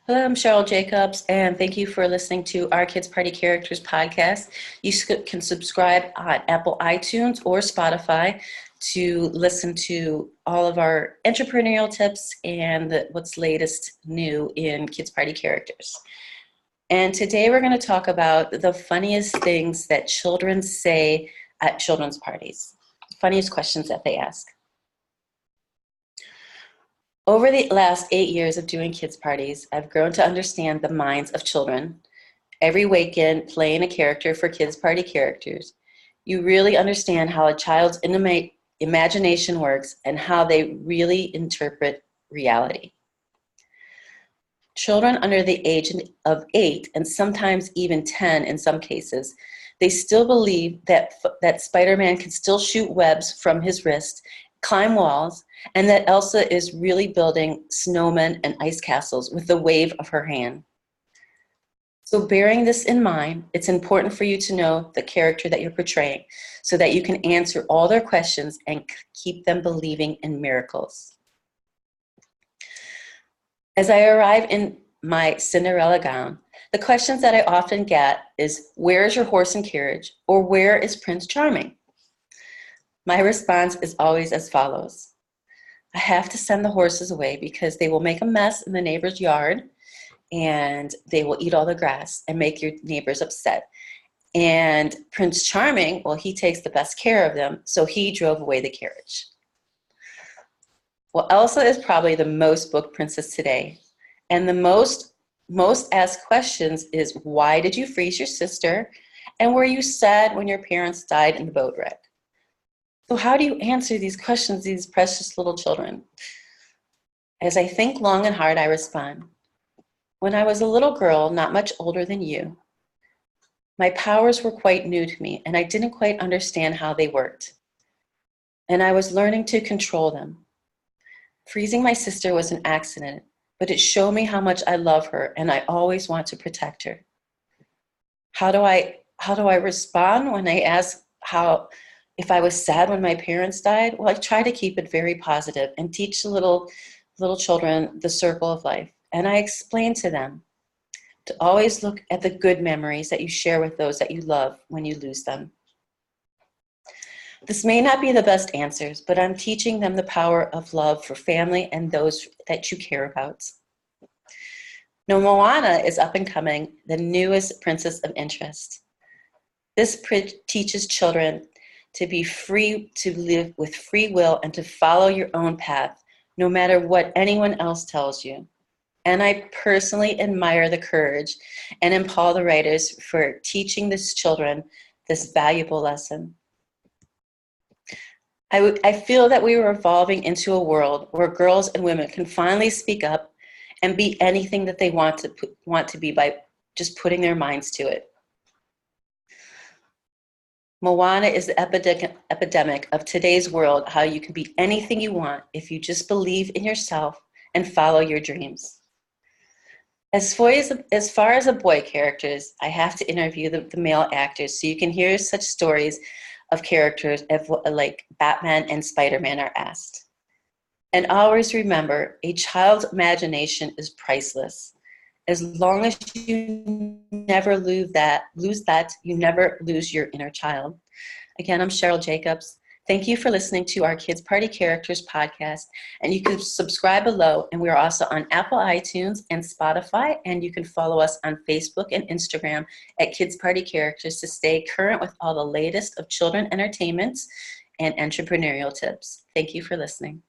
Hello, I'm Cheryl Jacobs, and thank you for listening to our Kids Party Characters podcast. You can subscribe on Apple iTunes or Spotify to listen to all of our entrepreneurial tips and what's latest new in Kids Party Characters. And today we're going to talk about the funniest things that children say at children's parties, funniest questions that they ask. Over the last 8 years of doing kids' parties, I've grown to understand the minds of children. Every weekend, playing a character for kids' party characters, you really understand how a child's imagination works and how they really interpret reality. Children under the age of 8, and sometimes even 10 in some cases, they still believe that Spiderman can still shoot webs from his wrist, climb walls, and that Elsa is really building snowmen and ice castles with the wave of her hand. So bearing this in mind, it's important for you to know the character that you're portraying so that you can answer all their questions and keep them believing in miracles. As I arrive in my Cinderella gown, the questions that I often get is, where is your horse and carriage? Or where is Prince Charming? My response is always as follows. I have to send the horses away because they will make a mess in the neighbor's yard and they will eat all the grass and make your neighbors upset. And Prince Charming, well, he takes the best care of them, so he drove away the carriage. Well, Elsa is probably the most booked princess today. And the most asked questions is, why did you freeze your sister? And were you sad when your parents died in the boat wreck? So how do you answer these questions, these precious little children? As I think long and hard, I respond. When I was a little girl, not much older than you, my powers were quite new to me, and I didn't quite understand how they worked. And I was learning to control them. Freezing my sister was an accident, but it showed me how much I love her, and I always want to protect her. How do I respond when they ask if I was sad when my parents died? Well, I try to keep it very positive and teach the little children the circle of life. And I explain to them to always look at the good memories that you share with those that you love when you lose them. This may not be the best answers, but I'm teaching them the power of love for family and those that you care about. Now, Moana is up and coming, the newest princess of interest. This teaches children to be free to live with free will and to follow your own path, no matter what anyone else tells you. And I personally admire the courage and applaud the writers for teaching these children this valuable lesson. I feel that we are evolving into a world where girls and women can finally speak up and be anything that they want to be by just putting their minds to it. Moana is the epidemic of today's world, how you can be anything you want if you just believe in yourself and follow your dreams. As far as the boy characters, I have to interview the male actors so you can hear such stories of characters like Batman and Spiderman are asked. And always remember, a child's imagination is priceless. As long as you never lose that, you never lose your inner child. Again, I'm Cheryl Jacobs. Thank you for listening to our Kids Party Characters podcast. And you can subscribe below. And we're also on Apple iTunes and Spotify. And you can follow us on Facebook and Instagram at Kids Party Characters to stay current with all the latest of children entertainment and entrepreneurial tips. Thank you for listening.